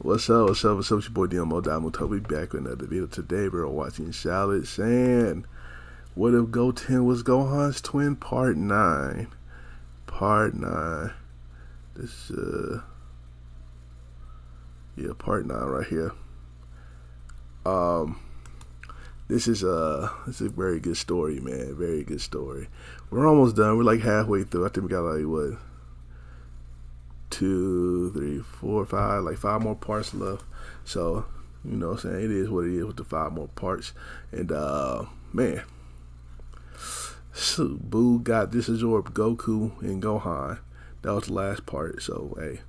What's up? What's up? What's up? It's your boy Domuto. We back with another video. Today we're watching Saiyan. What if Goten was Gohan's twin? Part 9. Part 9. This part 9 right here. This is a very good story, man. Very good story. We're almost done. We're like halfway through. I think we got like what? 2, 3, 4, 5, like 5 more parts left. So, you know what I'm saying, it is what it is with the 5 more parts. And man, so Boo got disabsorbed Goku and Gohan. That was the last part. So hey,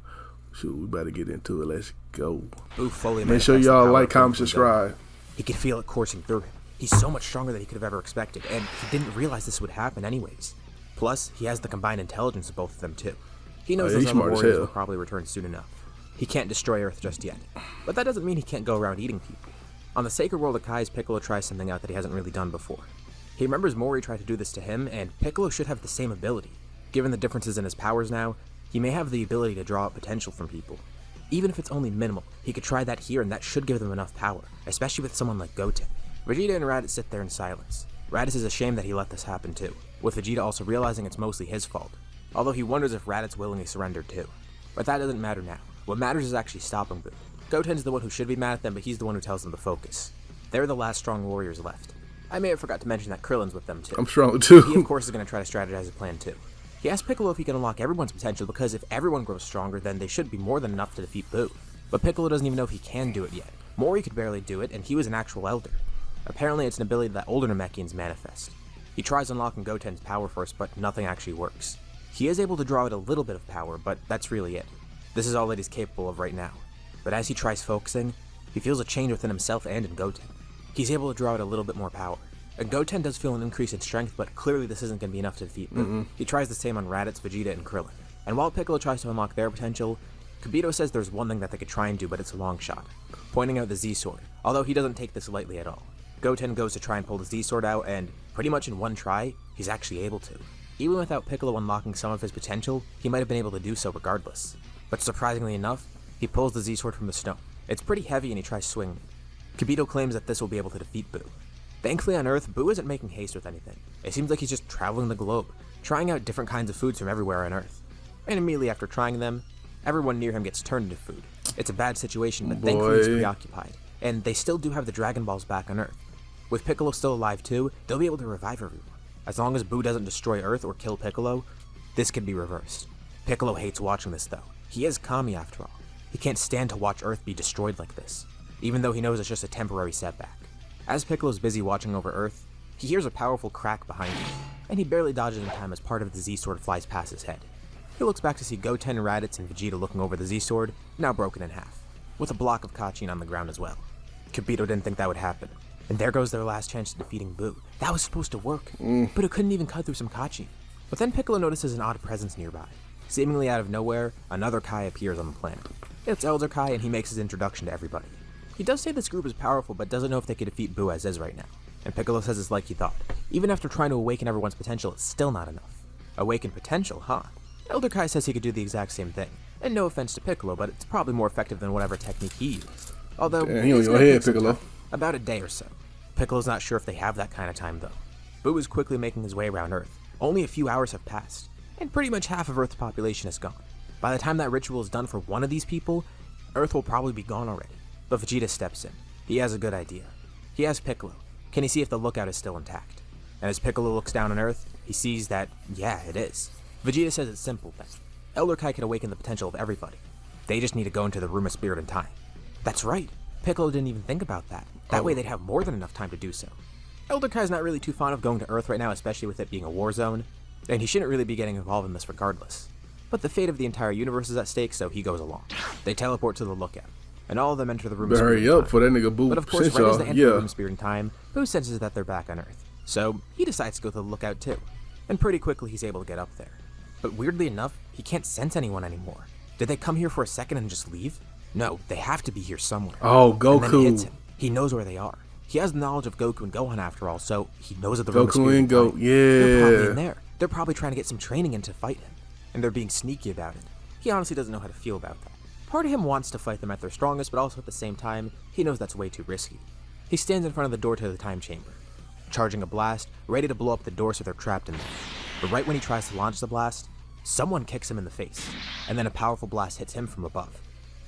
shoot, we better get into it. Let's go. Boo fully make sure y'all like, comment, subscribe. He could feel it coursing through him. He's so much stronger than he could have ever expected, and he didn't realize this would happen anyways. Plus, he has the combined intelligence of both of them too. He knows those other warriors will probably return soon enough. He can't destroy Earth just yet, but that doesn't mean he can't go around eating people. On the Sacred World of Kai's, Piccolo tries something out that he hasn't really done before. He remembers Mori tried to do this to him, and Piccolo should have the same ability. Given the differences in his powers now, he may have the ability to draw out potential from people. Even if it's only minimal, he could try that here and that should give them enough power, especially with someone like Goten. Vegeta and Raditz sit there in silence. Raditz is ashamed that he let this happen too, with Vegeta also realizing it's mostly his fault. Although he wonders if Raditz willingly surrendered too. But that doesn't matter now. What matters is actually stopping Boo. Goten's the one who should be mad at them, but he's the one who tells them to focus. They're the last strong warriors left. I may have forgot to mention that Krillin's with them too. I'm strong too. He of course is going to try to strategize a plan too. He asks Piccolo if he can unlock everyone's potential, because if everyone grows stronger, then they should be more than enough to defeat Boo. But Piccolo doesn't even know if he can do it yet. Mori could barely do it, and he was an actual elder. Apparently it's an ability that older Namekians manifest. He tries unlocking Goten's power first, but nothing actually works. He is able to draw out a little bit of power, but that's really it. This is all that he's capable of right now. But as he tries focusing, he feels a change within himself and in Goten. He's able to draw out a little bit more power. And Goten does feel an increase in strength, but clearly this isn't going to be enough to defeat Boo. He tries the same on Raditz, Vegeta, and Krillin. And while Piccolo tries to unlock their potential, Kibito says there's one thing that they could try and do, but it's a long shot, pointing out the Z-Sword, although he doesn't take this lightly at all. Goten goes to try and pull the Z-Sword out, and pretty much in one try, he's actually able to. Even without Piccolo unlocking some of his potential, he might have been able to do so regardless. But surprisingly enough, he pulls the Z-Sword from the stone. It's pretty heavy and he tries swinging it. Kibito claims that this will be able to defeat Boo. Thankfully on Earth, Boo isn't making haste with anything. It seems like he's just traveling the globe, trying out different kinds of foods from everywhere on Earth. And immediately after trying them, everyone near him gets turned into food. It's a bad situation, but thankfully he's preoccupied. And they still do have the Dragon Balls back on Earth. With Piccolo still alive too, they'll be able to revive everyone. As long as Boo doesn't destroy Earth or kill Piccolo, this can be reversed. Piccolo hates watching this though. He is Kami after all. He can't stand to watch Earth be destroyed like this, even though he knows it's just a temporary setback. As Piccolo's busy watching over Earth, he hears a powerful crack behind him, and he barely dodges in time as part of the Z-Sword flies past his head. He looks back to see Goten, Raditz, and Vegeta looking over the Z-Sword, now broken in half, with a block of Kachin on the ground as well. Kibito didn't think that would happen. And there goes their last chance of defeating Boo. That was supposed to work, but it couldn't even cut through some Kachi. But then Piccolo notices an odd presence nearby. Seemingly out of nowhere, another Kai appears on the planet. It's Elder Kai, and he makes his introduction to everybody. He does say this group is powerful, but doesn't know if they could defeat Boo as is right now. And Piccolo says it's like he thought. Even after trying to awaken everyone's potential, it's still not enough. Awaken potential, huh? Elder Kai says he could do the exact same thing. And no offense to Piccolo, but it's probably more effective than whatever technique he used. Although, he's gonna take Piccolo. About a day or so. Piccolo's not sure if they have that kind of time though. Boo is quickly making his way around Earth. Only a few hours have passed, and pretty much half of Earth's population is gone. By the time that ritual is done for one of these people, Earth will probably be gone already. But Vegeta steps in. He has a good idea. He asks Piccolo, can he see if the lookout is still intact? And as Piccolo looks down on Earth, he sees that, yeah, it is. Vegeta says it's simple then. Elder Kai can awaken the potential of everybody. They just need to go into the room of spirit in time. That's right. Piccolo didn't even think about that. That way they'd have more than enough time to do so. Elder Kai's not really too fond of going to Earth right now, especially with it being a war zone, and he shouldn't really be getting involved in this regardless. But the fate of the entire universe is at stake, so he goes along. They teleport to the lookout, and all of them enter the room of spirit in time. For that nigga Boo. But of course, right as they enter the room of spirit in time, Boo senses that they're back on Earth. So he decides to go to the lookout too. And pretty quickly he's able to get up there. But weirdly enough, he can't sense anyone anymore. Did they come here for a second and just leave? No, they have to be here somewhere. Oh, Goku. And then it hits him. He knows where they are. He has the knowledge of Goku and Gohan after all, so he knows that the room of spirit and Go, yeah. They're probably in there. They're probably trying to get some training in to fight him. And they're being sneaky about it. He honestly doesn't know how to feel about that. Part of him wants to fight them at their strongest, but also at the same time, he knows that's way too risky. He stands in front of the door to the time chamber, charging a blast, ready to blow up the door so they're trapped in there. But right when he tries to launch the blast, someone kicks him in the face, and then a powerful blast hits him from above,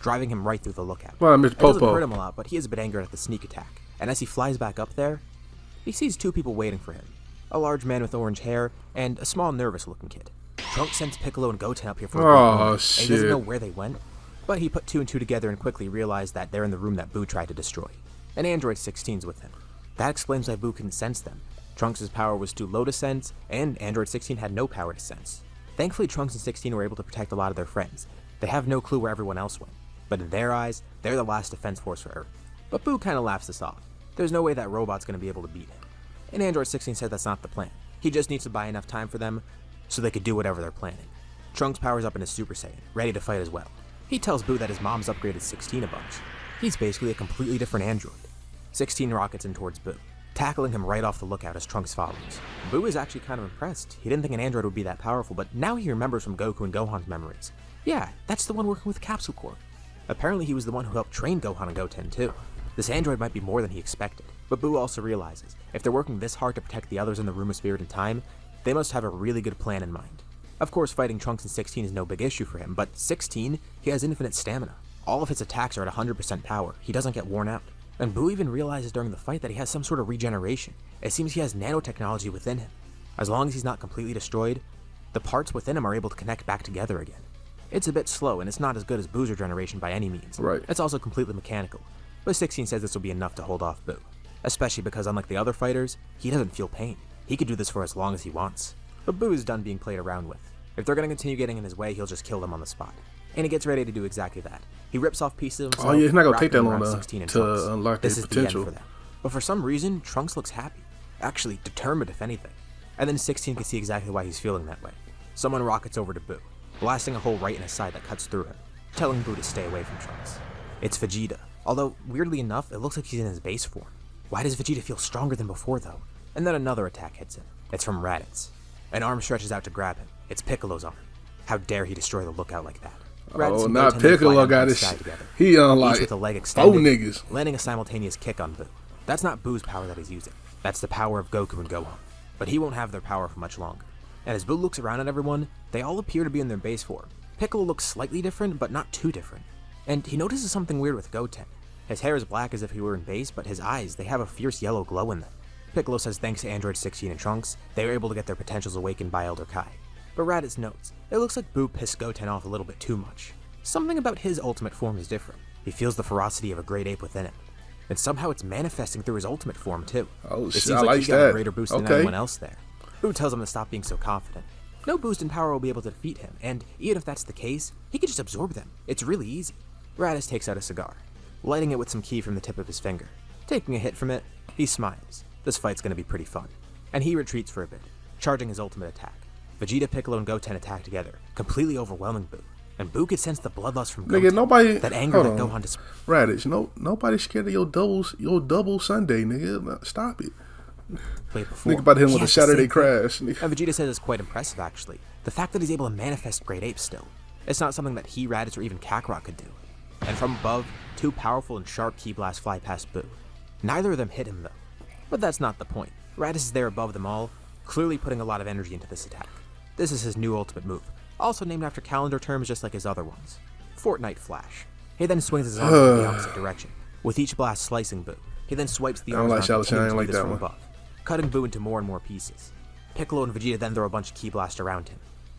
driving him right through the lookout. Well, Mr. It doesn't Popo. hurt him a lot, but he is a bit angered at the sneak attack, and as he flies back up there, he sees two people waiting for him, a large man with orange hair and a small nervous-looking kid. Trunks sends Piccolo and Goten up here for a brief moment, and he doesn't know where they went, but he put two and two together and quickly realized that they're in the room that Boo tried to destroy. And Android 16's with him. That explains why Boo couldn't sense them. Trunks' power was too low to sense, and Android 16 had no power to sense. Thankfully, Trunks and 16 were able to protect a lot of their friends. They have no clue where everyone else went, but in their eyes, they're the last defense force for Earth. But Boo kinda laughs this off. There's no way that robot's gonna be able to beat him. And Android 16 said that's not the plan. He just needs to buy enough time for them so they could do whatever they're planning. Trunks powers up into Super Saiyan, ready to fight as well. He tells Boo that his mom's upgraded 16 a bunch. He's basically a completely different android. 16 rockets in towards Boo, tackling him right off the lookout as Trunks follows. Boo is actually kind of impressed. He didn't think an android would be that powerful, but now he remembers from Goku and Gohan's memories. Yeah, that's the one working with Capsule Corp. Apparently he was the one who helped train Gohan and Goten too. This android might be more than he expected, but Boo also realizes, if they're working this hard to protect the others in the Room of Spirit and Time, they must have a really good plan in mind. Of course, fighting Trunks and 16 is no big issue for him, but 16, he has infinite stamina. All of his attacks are at 100% power. He doesn't get worn out. And Boo even realizes during the fight that he has some sort of regeneration. It seems he has nanotechnology within him. As long as he's not completely destroyed, the parts within him are able to connect back together again. It's a bit slow, and it's not as good as Boo's regeneration by any means. Right. It's also completely mechanical. But 16 says this will be enough to hold off Boo. Especially because unlike the other fighters, he doesn't feel pain. He could do this for as long as he wants. But Boo is done being played around with. If they're going to continue getting in his way, he'll just kill them on the spot. And he gets ready to do exactly that. He rips off pieces of himself. Oh yeah, it's not gonna take that wrapping long around to 16 and Trunks. unlock their This is potential. the end for them. But for some reason, Trunks looks happy. Actually, determined if anything. And then 16 can see exactly why he's feeling that way. Someone rockets over to Boo, blasting a hole right in his side that cuts through him, telling Boo to stay away from Trunks. It's Vegeta. Although, weirdly enough, it looks like he's in his base form. Why does Vegeta feel stronger than before, though? And then another attack hits him. It's from Raditz. An arm stretches out to grab him. It's Piccolo's arm. How dare he destroy the lookout like that? Raditz and not Goten then Piccolo fly down got from the his. sky together, He each unlocked with a leg four extended, niggas. landing a simultaneous kick on Boo. That's not Boo's power that he's using. That's the power of Goku and Gohan. But he won't have their power for much longer. And as Boo looks around at everyone, they all appear to be in their base form. Piccolo looks slightly different, but not too different. And he notices something weird with Goten. His hair is black as if he were in base, but his eyes, they have a fierce yellow glow in them. Piccolo says thanks to Android 16 and Trunks, they were able to get their potentials awakened by Elder Kai. But Raditz notes, it looks like Boo pissed Goten off a little bit too much. Something about his ultimate form is different. He feels the ferocity of a great ape within him. And somehow it's manifesting through his ultimate form too. Oh It shit, seems I like like he's got a that. greater boost than anyone else there. Boo tells him to stop being so confident. No boost in power will be able to defeat him, and even if that's the case, he can just absorb them. It's really easy. Raditz takes out a cigar, lighting it with some key from the tip of his finger. Taking a hit from it, he smiles. This fight's gonna be pretty fun. And he retreats for a bit, charging his ultimate attack. Vegeta, Piccolo, and Goten attack together, completely overwhelming Boo. And Boo could sense the bloodlust from Nigga, Goten, nobody. that anger hold that on. Gohan dis- Raditz, nobody's scared of your double Sunday, nigga. Stop it. played before. Think about him He with a has the Saturday same thing. crash. nigga. And Vegeta says it's quite impressive, actually. The fact that he's able to manifest great apes still. It's not something that he, Raditz, or even Kakarot could do. And from above, two powerful and sharp ki blasts fly past Boo. Neither of them hit him, though. But that's not the point. Raditz is there above them all, clearly putting a lot of energy into this attack. This is his new ultimate move, also named after calendar terms just like his other ones. Fortnite Flash. He then swings his arms in the opposite direction, with each blast slicing Boo. He then swipes the I don't arms like around, Shao Kahn, I continuing don't to like do this that from one. above, cutting Boo into more and more pieces. Piccolo and Vegeta then throw a bunch of ki blasts around him,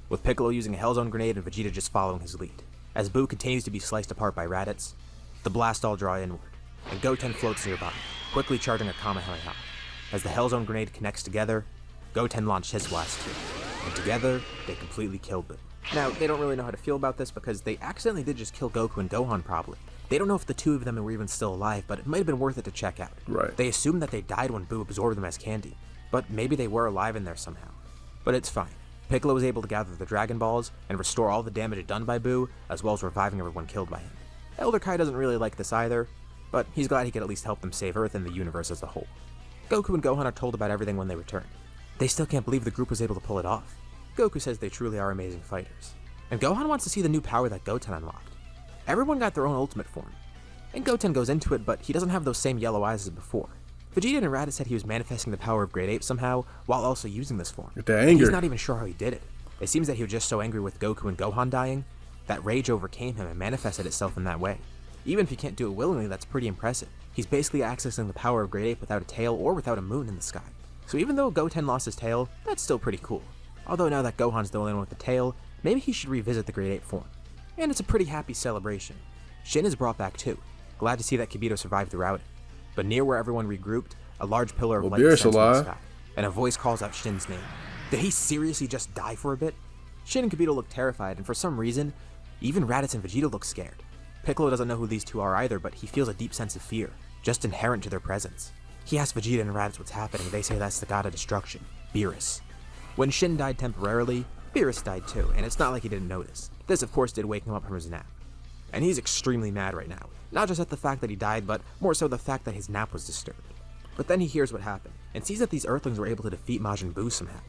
with Piccolo using a Hellzone grenade and Vegeta just following his lead. As Boo continues to be sliced apart by Raditz, the blasts all draw inward, and Goten floats nearby, quickly charging a Kamehameha. As the Hellzone grenade connects together, Goten launched his blast too, and together, they completely kill Boo. Now, they don't really know how to feel about this because they accidentally did just kill Goku and Gohan probably. They don't know if the two of them were even still alive, but it might have been worth it to check out. Right. They assumed that they died when Boo absorbed them as candy, but maybe they were alive in there somehow. But it's fine. Piccolo was able to gather the Dragon Balls and restore all the damage done by Boo, as well as reviving everyone killed by him. Elder Kai doesn't really like this either, but he's glad he could at least help them save Earth and the universe as a whole. Goku and Gohan are told about everything when they return. They still can't believe the group was able to pull it off. Goku says they truly are amazing fighters. And Gohan wants to see the new power that Goten unlocked. Everyone got their own ultimate form. And Goten goes into it, but he doesn't have those same yellow eyes as before. Vegeta and Raditz said he was manifesting the power of Great Ape somehow, while also using this form. The anger. He's not even sure how he did it. It seems that he was just so angry with Goku and Gohan dying, that rage overcame him and manifested itself in that way. Even if he can't do it willingly, that's pretty impressive. He's basically accessing the power of Great Ape without a tail or without a moon in the sky. So even though Goten lost his tail, that's still pretty cool. Although now that Gohan's the only one with the tail, maybe he should revisit the Great Ape form. And it's a pretty happy celebration. Shin is brought back too. Glad to see that Kibito survived throughout it. But near where everyone regrouped, a large pillar of light descends from the sky, and a voice calls out Shin's name. Did he seriously just die for a bit? Shin and Kibito look terrified, and for some reason, even Raditz and Vegeta look scared. Piccolo doesn't know who these two are either, but he feels a deep sense of fear, just inherent to their presence. He asks Vegeta and Raditz what's happening. They say that's the god of destruction, Beerus. When Shin died temporarily, Beerus died too, and it's not like he didn't notice. This, of course, did wake him up from his nap. And he's extremely mad right now. Not just at the fact that he died, but more so the fact that his nap was disturbed. But then he hears what happened, and sees that these Earthlings were able to defeat Majin Buu somehow.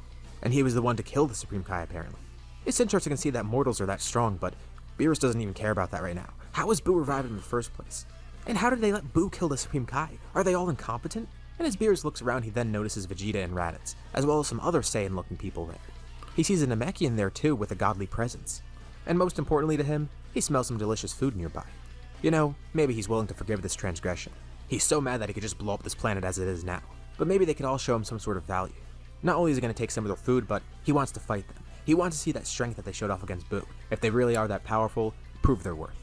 And he was the one to kill the Supreme Kai, apparently. It's interesting to see that mortals are that strong, but Beerus doesn't even care about that right now. How was Buu revived in the first place? And how did they let Buu kill the Supreme Kai? Are they all incompetent? And as Beerus looks around, he then notices Vegeta and Raditz, as well as some other Saiyan-looking people there. He sees a Namekian there too, with a godly presence. And most importantly to him, he smells some delicious food nearby. You know, maybe he's willing to forgive this transgression. He's so mad that he could just blow up this planet as it is now. But maybe they could all show him some sort of value. Not only is he going to take some of their food, but he wants to fight them. He wants to see that strength that they showed off against Buu. If they really are that powerful, prove their worth.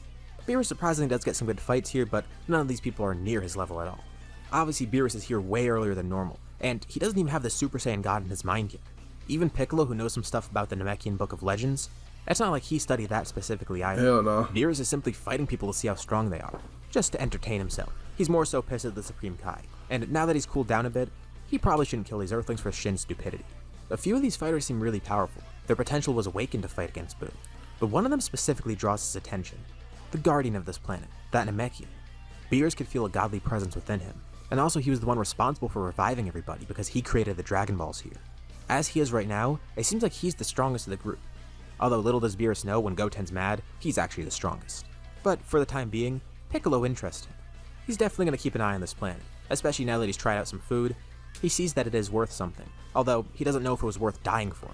Beerus surprisingly does get some good fights here, but none of these people are near his level at all. Obviously, Beerus is here way earlier than normal, and he doesn't even have the Super Saiyan God in his mind yet. Even Piccolo, who knows some stuff about the Namekian Book of Legends, it's not like he studied that specifically either. Hell no. Beerus is simply fighting people to see how strong they are, just to entertain himself. He's more so pissed at the Supreme Kai, and now that he's cooled down a bit, he probably shouldn't kill these Earthlings for Shin's stupidity. A few of these fighters seem really powerful. Their potential was awakened to fight against Buu, but one of them specifically draws his attention. The guardian of this planet, that Namekian. Beerus could feel a godly presence within him, and also he was the one responsible for reviving everybody because he created the Dragon Balls here. As he is right now, it seems like he's the strongest of the group. Although little does Beerus know, when Goten's mad, he's actually the strongest. But for the time being, Piccolo interests him. He's definitely going to keep an eye on this planet, especially now that he's tried out some food. He sees that it is worth something, although he doesn't know if it was worth dying for.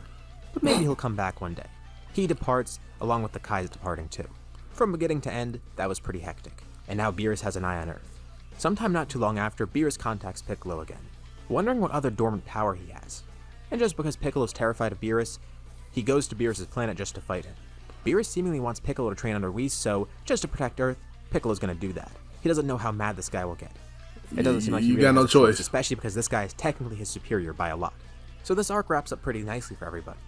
But maybe he'll come back one day. He departs, along with the Kai's departing too. From beginning to end, that was pretty hectic, and now Beerus has an eye on Earth. Sometime not too long after, Beerus contacts Piccolo again, wondering what other dormant power he has. And just because Piccolo's terrified of Beerus, he goes to Beerus' planet just to fight him. Beerus seemingly wants Piccolo to train under Whis, so just to protect Earth, Piccolo's gonna do that. He doesn't know how mad this guy will get. It doesn't seem like he really got no has a choice, choice, especially because this guy is technically his superior by a lot. So this arc wraps up pretty nicely for everybody.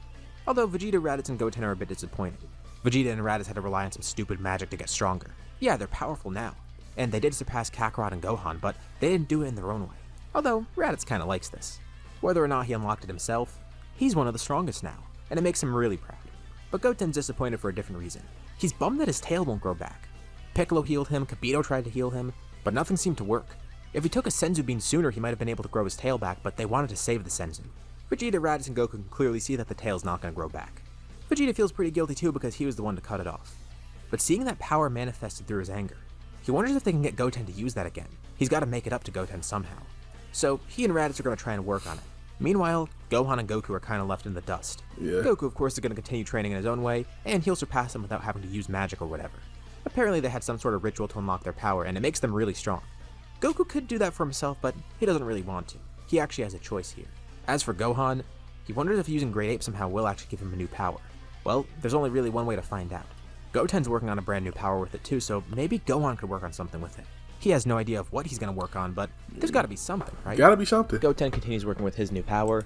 Although Vegeta, Raditz, and Goten are a bit disappointed. Vegeta and Raditz had to rely on some stupid magic to get stronger. Yeah, they're powerful now, and they did surpass Kakarot and Gohan, but they didn't do it in their own way. Although, Raditz kinda likes this. Whether or not he unlocked it himself, he's one of the strongest now, and it makes him really proud. But Goten's disappointed for a different reason. He's bummed that his tail won't grow back. Piccolo healed him, Kibito tried to heal him, but nothing seemed to work. If he took a Senzu Bean sooner, he might have been able to grow his tail back, but they wanted to save the Senzu. Vegeta, Raditz, and Goku can clearly see that the tail's not going to grow back. Vegeta feels pretty guilty too because he was the one to cut it off. But seeing that power manifested through his anger, he wonders if they can get Goten to use that again. He's got to make it up to Goten somehow. So he and Raditz are going to try and work on it. Meanwhile, Gohan and Goku are kind of left in the dust. Yeah. Goku, of course, is going to continue training in his own way, and he'll surpass them without having to use magic or whatever. Apparently they had some sort of ritual to unlock their power, and it makes them really strong. Goku could do that for himself, but he doesn't really want to. He actually has a choice here. As for Gohan, he wonders if using Great Ape somehow will actually give him a new power. Well, there's only really one way to find out. Goten's working on a brand new power with it too, so maybe Gohan could work on something with it. He has no idea of what he's going to work on, but there's got to be something, right? Gotta be something. Goten continues working with his new power,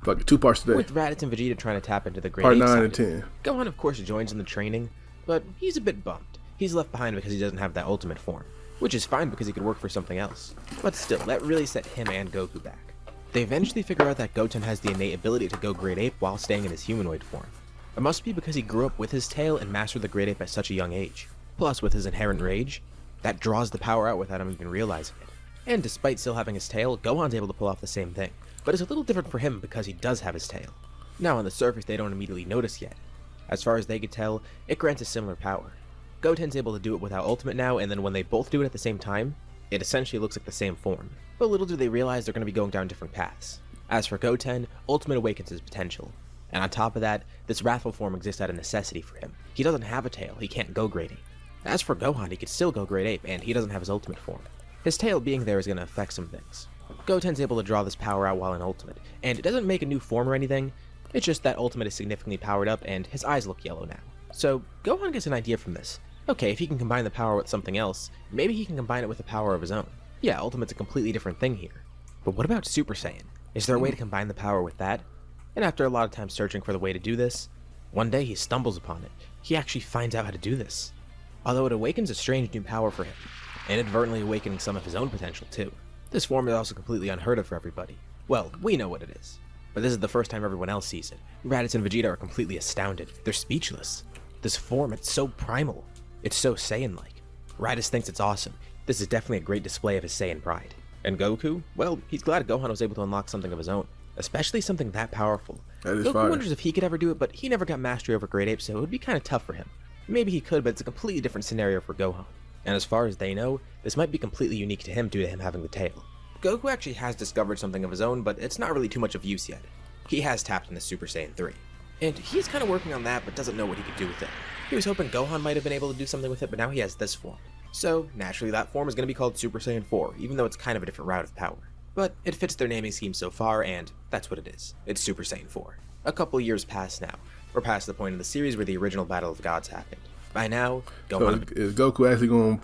Like 2 parts today. with Raditz and Vegeta trying to tap into the Great Part Ape 9 side. and 10. Gohan, of course, joins in the training, but he's a bit bummed. He's left behind because he doesn't have that ultimate form, which is fine because he could work for something else. But still, that really set him and Goku back. They eventually figure out that Goten has the innate ability to go Great Ape while staying in his humanoid form. It must be because he grew up with his tail and mastered the Great Ape at such a young age. Plus, with his inherent rage, that draws the power out without him even realizing it. And despite still having his tail, Gohan's able to pull off the same thing. But it's a little different for him because he does have his tail. Now on the surface they don't immediately notice yet. As far as they could tell, it grants a similar power. Goten's able to do it without Ultimate now, and then when they both do it at the same time, it essentially looks like the same form. But little do they realize they're going to be going down different paths. As for Goten, Ultimate awakens his potential. And on top of that, this wrathful form exists out of necessity for him. He doesn't have a tail, he can't go grade 8. As for Gohan, he could still go grade 8, and he doesn't have his Ultimate form. His tail being there is going to affect some things. Goten's able to draw this power out while in Ultimate, and it doesn't make a new form or anything, it's just that Ultimate is significantly powered up and his eyes look yellow now. So Gohan gets an idea from this. Okay, if he can combine the power with something else, maybe he can combine it with a power of his own. Yeah, Ultimate's a completely different thing here. But what about Super Saiyan? Is there a way to combine the power with that? And after a lot of time searching for the way to do this, one day he stumbles upon it. He actually finds out how to do this. Although it awakens a strange new power for him, inadvertently awakening some of his own potential too. This form is also completely unheard of for everybody. Well, we know what it is. But this is the first time everyone else sees it. Raditz and Vegeta are completely astounded. They're speechless. This form, it's so primal. It's so Saiyan-like. Raditz thinks it's awesome. This is definitely a great display of his Saiyan pride. And Goku? Well, he's glad Gohan was able to unlock something of his own. Especially something that powerful. Goku wonders if he could ever do it, but he never got mastery over grade 8, so it would be kind of tough for him. Maybe he could, but it's a completely different scenario for Gohan. And as far as they know, this might be completely unique to him due to him having the tail. Goku actually has discovered something of his own, but it's not really too much of use yet. He has tapped into Super Saiyan 3. And he's kind of working on that, but doesn't know what he could do with it. He was hoping Gohan might have been able to do something with it, but now he has this form. So, naturally that form is going to be called Super Saiyan 4, even though it's kind of a different route of power. But it fits their naming scheme so far, and that's what it is. It's Super Saiyan 4. A couple years pass now. We're past the point in the series where the original Battle of the Gods happened. By now, Gohan... So is Goku actually going to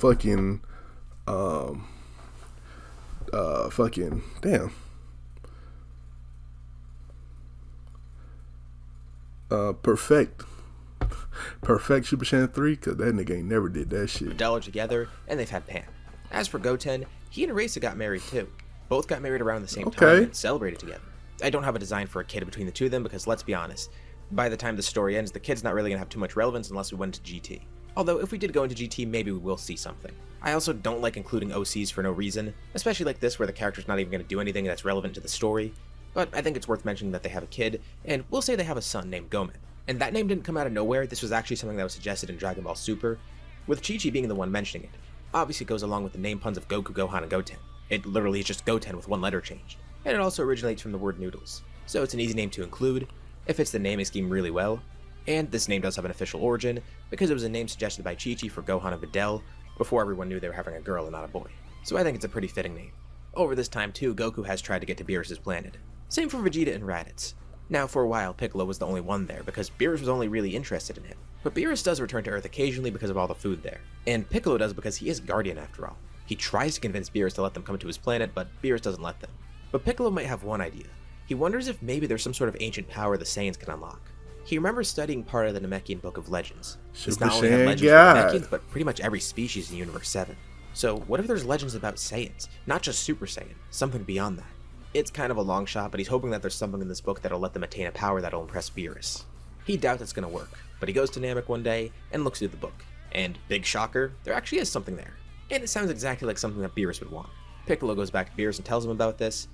perfect Super Saiyan 3? Because that nigga ain't never did that shit. Videl are together, and they've had Pan. As for Goten, he and Erasa got married too. Both got married around the same time and celebrated together. I don't have a design for a kid between the two of them because, let's be honest, by the time the story ends, the kid's not really going to have too much relevance unless we went to GT. Although, if we did go into GT, maybe we will see something. I also don't like including OCs for no reason, especially like this where the character's not even going to do anything that's relevant to the story. But I think it's worth mentioning that they have a kid, and we'll say they have a son named Gomen. And that name didn't come out of nowhere, this was actually something that was suggested in Dragon Ball Super, with Chi-Chi being the one mentioning it. Obviously it goes along with the name puns of Goku, Gohan, and Goten. It literally is just Goten with one letter changed. And it also originates from the word noodles. So it's an easy name to include, it fits the naming scheme really well, and this name does have an official origin, because it was a name suggested by Chi-Chi for Gohan and Videl, before everyone knew they were having a girl and not a boy. So I think it's a pretty fitting name. Over this time too, Goku has tried to get to Beerus' planet. Same for Vegeta and Raditz. Now for a while, Piccolo was the only one there, because Beerus was only really interested in him. But Beerus does return to Earth occasionally because of all the food there. And Piccolo does because he is Guardian after all. He tries to convince Beerus to let them come to his planet, but Beerus doesn't let them. But Piccolo might have one idea. He wonders if maybe there's some sort of ancient power the Saiyans can unlock. He remembers studying part of the Namekian Book of Legends. He's not only had legends for Namekians, but pretty much every species in Universe 7. So what if there's legends about Saiyans, not just Super Saiyan, something beyond that? It's kind of a long shot, but he's hoping that there's something in this book that'll let them attain a power that'll impress Beerus. He doubts it's gonna work, but he goes to Namek one day and looks through the book. And big shocker, there actually is something there. And it sounds exactly like something that Beerus would want. Piccolo goes back to Beerus and tells him about this,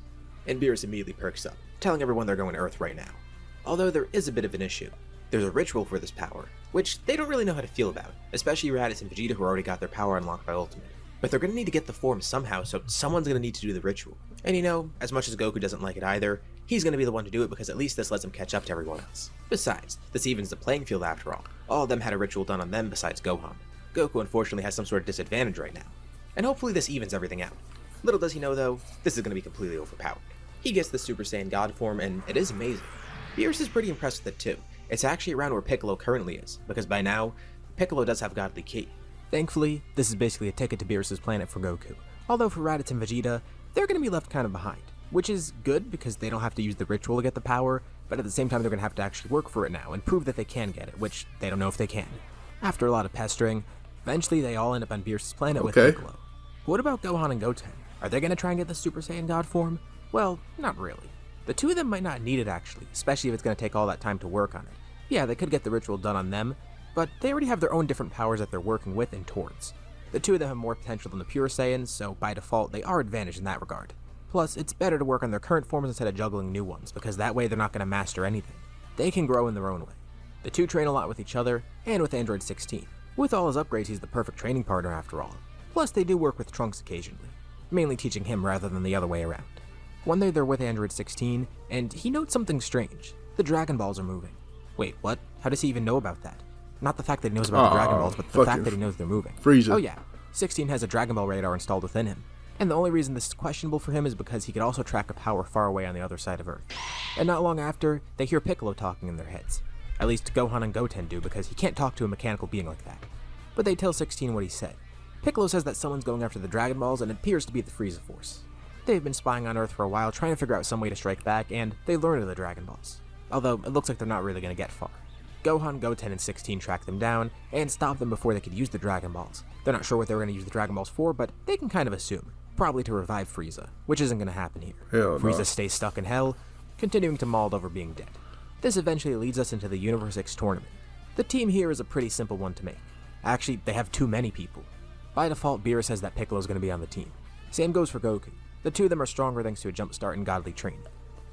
and Beerus immediately perks up, telling everyone they're going to Earth right now. Although there is a bit of an issue. There's a ritual for this power, which they don't really know how to feel about, especially Raditz and Vegeta who already got their power unlocked by Ultimate. But they're going to need to get the form somehow, so someone's going to need to do the ritual. And you know, as much as Goku doesn't like it either, he's going to be the one to do it because at least this lets him catch up to everyone else. Besides, this evens the playing field after all. All of them had a ritual done on them besides Gohan. Goku unfortunately has some sort of disadvantage right now. And hopefully this evens everything out. Little does he know though, this is going to be completely overpowered. He gets the Super Saiyan God form and it is amazing. Beerus is pretty impressed with it too. It's actually around where Piccolo currently is, because by now, Piccolo does have Godly Ki. Thankfully, this is basically a ticket to Beerus' planet for Goku. Although for Raditz and Vegeta, they're going to be left kind of behind. Which is good because they don't have to use the ritual to get the power, but at the same time they're going to have to actually work for it now and prove that they can get it, which they don't know if they can. After a lot of pestering, eventually they all end up on Beerus' planet with Piccolo. What about Gohan and Goten? Are they going to try and get the Super Saiyan God form? Well, not really. The two of them might not need it actually, especially if it's going to take all that time to work on it. Yeah, they could get the ritual done on them, but they already have their own different powers that they're working with and towards. The two of them have more potential than the pure Saiyans, so by default, they are advantaged in that regard. Plus, it's better to work on their current forms instead of juggling new ones, because that way they're not going to master anything. They can grow in their own way. The two train a lot with each other, and with Android 16. With all his upgrades, he's the perfect training partner after all. Plus, they do work with Trunks occasionally, mainly teaching him rather than the other way around. One day they're with Android 16, and he notes something strange. The Dragon Balls are moving. Wait, what? How does he even know about that? Not the fact that he knows about the Dragon Balls, but the fact that he knows they're moving. Frieza. Oh yeah, 16 has a Dragon Ball radar installed within him. And the only reason this is questionable for him is because he could also track a power far away on the other side of Earth. And not long after, they hear Piccolo talking in their heads. At least Gohan and Goten do, because he can't talk to a mechanical being like that. But they tell 16 what he said. Piccolo says that someone's going after the Dragon Balls, and it appears to be the Frieza Force. They've been spying on Earth for a while, trying to figure out some way to strike back, and they learn of the Dragon Balls. Although, it looks like they're not really going to get far. Gohan, Goten, and 16 track them down, and stop them before they could use the Dragon Balls. They're not sure what they were going to use the Dragon Balls for, but they can kind of assume. Probably to revive Frieza, which isn't going to happen here. Frieza stays stuck in hell, continuing to maul over being dead. This eventually leads us into the Universe 6 tournament. The team here is a pretty simple one to make. Actually, they have too many people. By default, Beerus says that Piccolo's going to be on the team. Same goes for Goku. The two of them are stronger thanks to a jump start and godly training.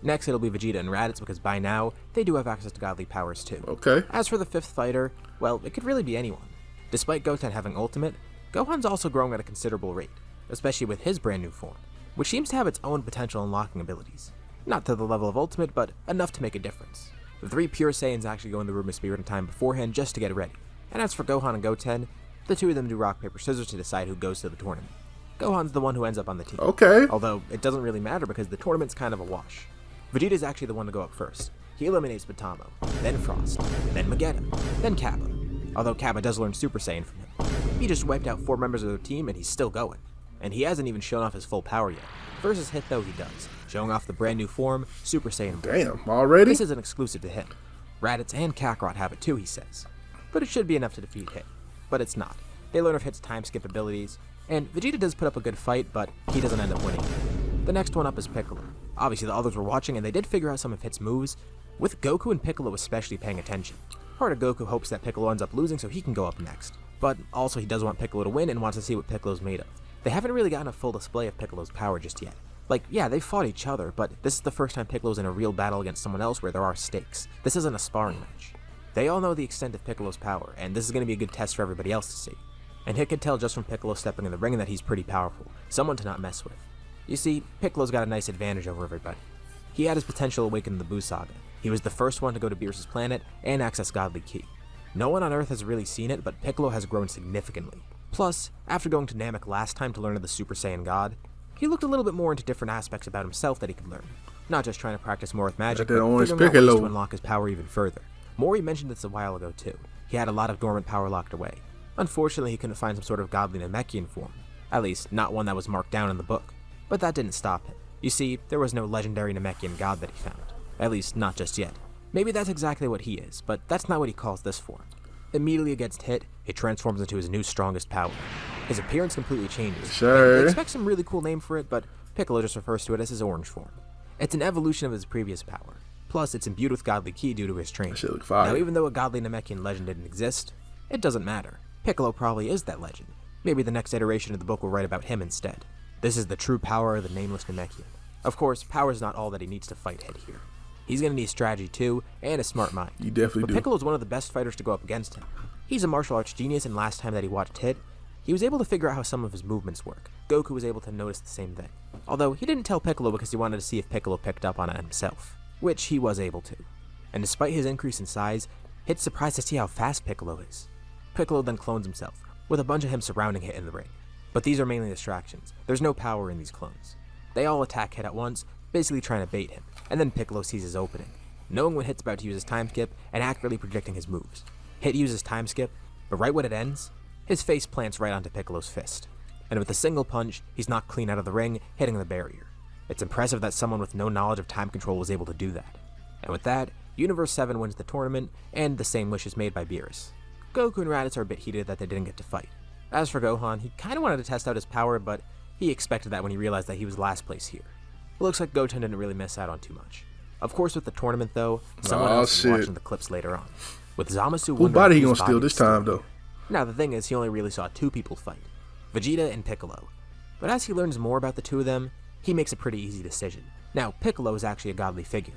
Next, it'll be Vegeta and Raditz because by now, they do have access to godly powers too. Okay. As for the fifth fighter, well, it could really be anyone. Despite Goten having ultimate, Gohan's also growing at a considerable rate, especially with his brand new form, which seems to have its own potential unlocking abilities. Not to the level of ultimate, but enough to make a difference. The 3 pure Saiyans actually go in the room of Spirit in time beforehand just to get ready. And as for Gohan and Goten, the two of them do rock, paper, scissors to decide who goes to the tournament. Gohan's the one who ends up on the team. Okay. Although, it doesn't really matter because the tournament's kind of a wash. Vegeta's actually the one to go up first. He eliminates Matamo, then Frost, then Vegeta, then Kappa. Although Kappa does learn Super Saiyan from him. He just wiped out 4 members of their team and he's still going. And he hasn't even shown off his full power yet. Versus Hit though he does, showing off the brand new form, Super Saiyan. Damn, already? This isn't exclusive to him. Raditz and Kakarot have it too, he says. But it should be enough to defeat Hit. But it's not. They learn of Hit's time skip abilities, and Vegeta does put up a good fight, but he doesn't end up winning. The next one up is Piccolo. Obviously the others were watching and they did figure out some of Hit's moves, with Goku and Piccolo especially paying attention. Part of Goku hopes that Piccolo ends up losing so he can go up next. But also he does want Piccolo to win and wants to see what Piccolo's made of. They haven't really gotten a full display of Piccolo's power just yet. Like, yeah, they fought each other, but this is the first time Piccolo's in a real battle against someone else where there are stakes. This isn't a sparring match. They all know the extent of Piccolo's power, and this is going to be a good test for everybody else to see. And Hit could tell just from Piccolo stepping in the ring that he's pretty powerful, someone to not mess with. You see, Piccolo's got a nice advantage over everybody. He had his potential awakened in the Buu Saga. He was the first one to go to Beerus' planet and access Godly Ki. No one on Earth has really seen it, but Piccolo has grown significantly. Plus, after going to Namek last time to learn of the Super Saiyan God, he looked a little bit more into different aspects about himself that he could learn. Not just trying to practice more with magic, but figuring out ways to unlock his power even further. Mori mentioned this a while ago too. He had a lot of dormant power locked away. Unfortunately, he couldn't find some sort of godly Namekian form. At least, not one that was marked down in the book. But that didn't stop him. You see, there was no legendary Namekian god that he found. At least, not just yet. Maybe that's exactly what he is, but that's not what he calls this form. Immediately against Hit, it transforms into his new strongest power. His appearance completely changes. Sure. They expect some really cool name for it, but Piccolo just refers to it as his orange form. It's an evolution of his previous power. Plus, it's imbued with godly ki due to his training. That shit look fire. Now, even though a godly Namekian legend didn't exist, it doesn't matter. Piccolo probably is that legend. Maybe the next iteration of the book will write about him instead. This is the true power of the nameless Namekian. Of course, power is not all that he needs to fight Hit here. He's going to need strategy too, and a smart mind. You definitely do. But Piccolo's one of the best fighters to go up against him. He's a martial arts genius, and last time that he watched Hit, he was able to figure out how some of his movements work. Goku was able to notice the same thing. Although, he didn't tell Piccolo because he wanted to see if Piccolo picked up on it himself. Which he was able to. And despite his increase in size, Hit's surprised to see how fast Piccolo is. Piccolo then clones himself, with a bunch of him surrounding Hit in the ring. But these are mainly distractions. There's no power in these clones. They all attack Hit at once, basically trying to bait him, and then Piccolo sees his opening, knowing when Hit's about to use his time skip and accurately predicting his moves. Hit uses time skip, but right when it ends, his face plants right onto Piccolo's fist. And with a single punch, he's knocked clean out of the ring, hitting the barrier. It's impressive that someone with no knowledge of time control was able to do that. And with that, Universe 7 wins the tournament, and the same wish is made by Beerus. Goku and Raditz are a bit heated that they didn't get to fight. As for Gohan, he kinda wanted to test out his power, but he expected that when he realized that he was last place here. It looks like Goten didn't really miss out on too much. Of course, with the tournament though, someone else is watching the clips later on. With Zamasu whose body he gonna steal this time though? Now the thing is, he only really saw 2 people fight, Vegeta and Piccolo. But as he learns more about the two of them, he makes a pretty easy decision. Now, Piccolo is actually a godly figure.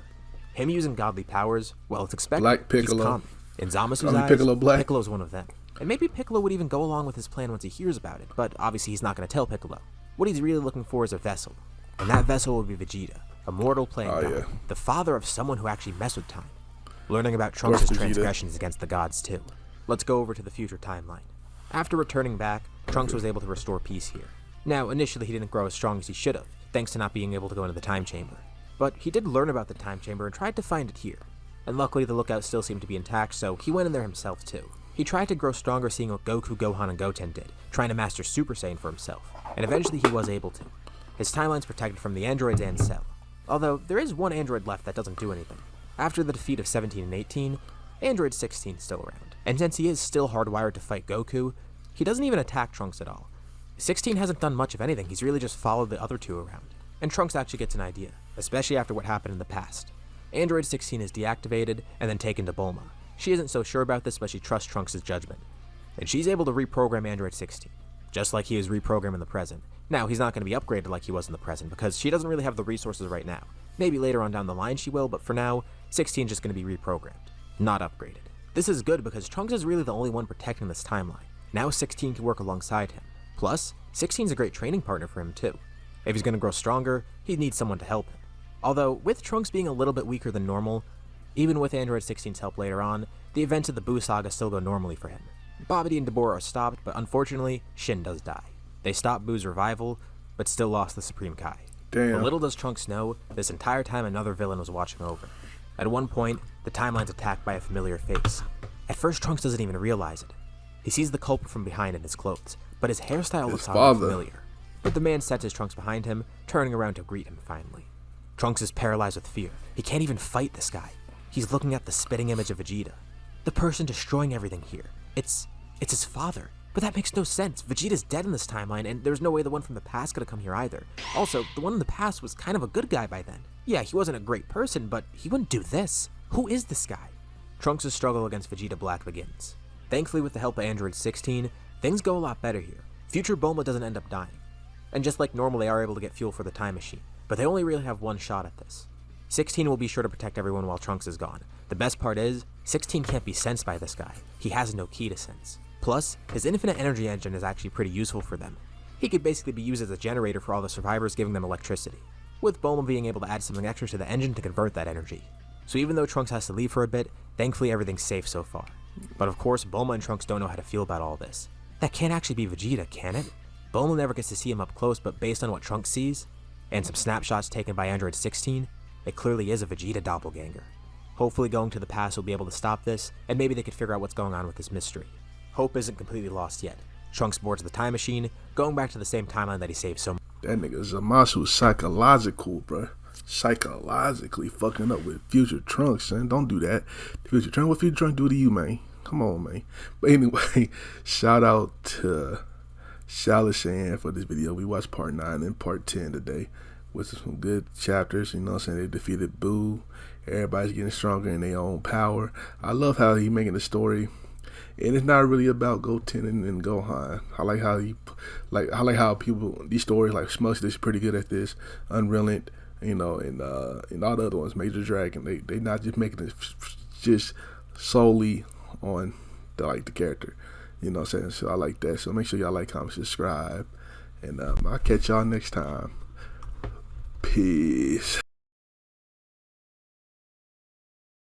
Him using godly powers, well, it's expected. Black Piccolo. He's common. In Zamasu's eyes, Piccolo black. Piccolo's one of them. And maybe Piccolo would even go along with his plan once he hears about it, but obviously he's not going to tell Piccolo. What he's really looking for is a vessel, and that vessel will be Vegeta, a mortal playing god, the father of someone who actually messed with time. Learning about Trunks' transgressions against the gods too. Let's go over to the future timeline. After returning back, Trunks was able to restore peace here. Now, initially he didn't grow as strong as he should have, thanks to not being able to go into the time chamber. But he did learn about the time chamber and tried to find it here. And luckily the lookout still seemed to be intact, so he went in there himself too. He tried to grow stronger seeing what Goku, Gohan, and Goten did, trying to master Super Saiyan for himself, and eventually he was able to. His timeline's protected from the androids and Cell. Although, there is one android left that doesn't do anything. After the defeat of 17 and 18, Android 16 is still around. And since he is still hardwired to fight Goku, he doesn't even attack Trunks at all. 16 hasn't done much of anything, he's really just followed the other two around. And Trunks actually gets an idea, especially after what happened in the past. Android 16 is deactivated and then taken to Bulma. She isn't so sure about this, but she trusts Trunks' judgment. And she's able to reprogram Android 16, just like he was reprogrammed in the present. Now, he's not going to be upgraded like he was in the present, because she doesn't really have the resources right now. Maybe later on down the line she will, but for now, 16 is just going to be reprogrammed, not upgraded. This is good because Trunks is really the only one protecting this timeline. Now 16 can work alongside him. Plus, 16 is a great training partner for him too. If he's going to grow stronger, he needs someone to help him. Although, with Trunks being a little bit weaker than normal, even with Android 16's help later on, the events of the Buu Saga still go normally for him. Babidi and Dabura are stopped, but unfortunately, Shin does die. They stopped Buu's revival, but still lost the Supreme Kai. Damn. But little does Trunks know, this entire time another villain was watching over. At one point, the timeline's attacked by a familiar face. At first, Trunks doesn't even realize it. He sees the culprit from behind in his clothes, but his hairstyle looks oddly familiar. But the man sets his Trunks behind him, turning around to greet him finally. Trunks is paralyzed with fear. He can't even fight this guy. He's looking at the spitting image of Vegeta. The person destroying everything here. It's his father. But that makes no sense. Vegeta's dead in this timeline, and there's no way the one from the past could have come here either. Also, the one in the past was kind of a good guy by then. Yeah, he wasn't a great person, but he wouldn't do this. Who is this guy? Trunks' struggle against Vegeta Black begins. Thankfully, with the help of Android 16, things go a lot better here. Future Bulma doesn't end up dying. And just like normal, they are able to get fuel for the time machine, but they only really have one shot at this. 16 will be sure to protect everyone while Trunks is gone. The best part is, 16 can't be sensed by this guy. He has no key to sense. Plus, his infinite energy engine is actually pretty useful for them. He could basically be used as a generator for all the survivors, giving them electricity, with Bulma being able to add something extra to the engine to convert that energy. So even though Trunks has to leave for a bit, thankfully everything's safe so far. But of course, Bulma and Trunks don't know how to feel about all this. That can't actually be Vegeta, can it? Bulma never gets to see him up close, but based on what Trunks sees, and some snapshots taken by Android 16, it clearly is a Vegeta doppelganger. Hopefully going to the past will be able to stop this, and maybe they could figure out what's going on with this mystery. Hope isn't completely lost yet. Trunks boards the time machine, going back to the same timeline that he saved so much. That nigga Zamasu psychological, bruh. Psychologically fucking up with Future Trunks, son. Don't do that. Future Trunks, what Future Trunks do to you, man? Come on, man. But anyway, shout out to Saiyan for this video. We watched part 9 and part 10 today, with some good chapters. You know what I'm saying? They defeated Buu. Everybody's getting stronger in their own power. I love how he making the story. And it's not really about Goten and Gohan. I like how people, these stories like Smush is pretty good at this. Unreal, you know, and all the other ones, Major Dragon. They not just making it just solely on the character. You know what I'm saying? So I like that. So make sure y'all like, comment, subscribe, and I'll catch y'all next time. Peace.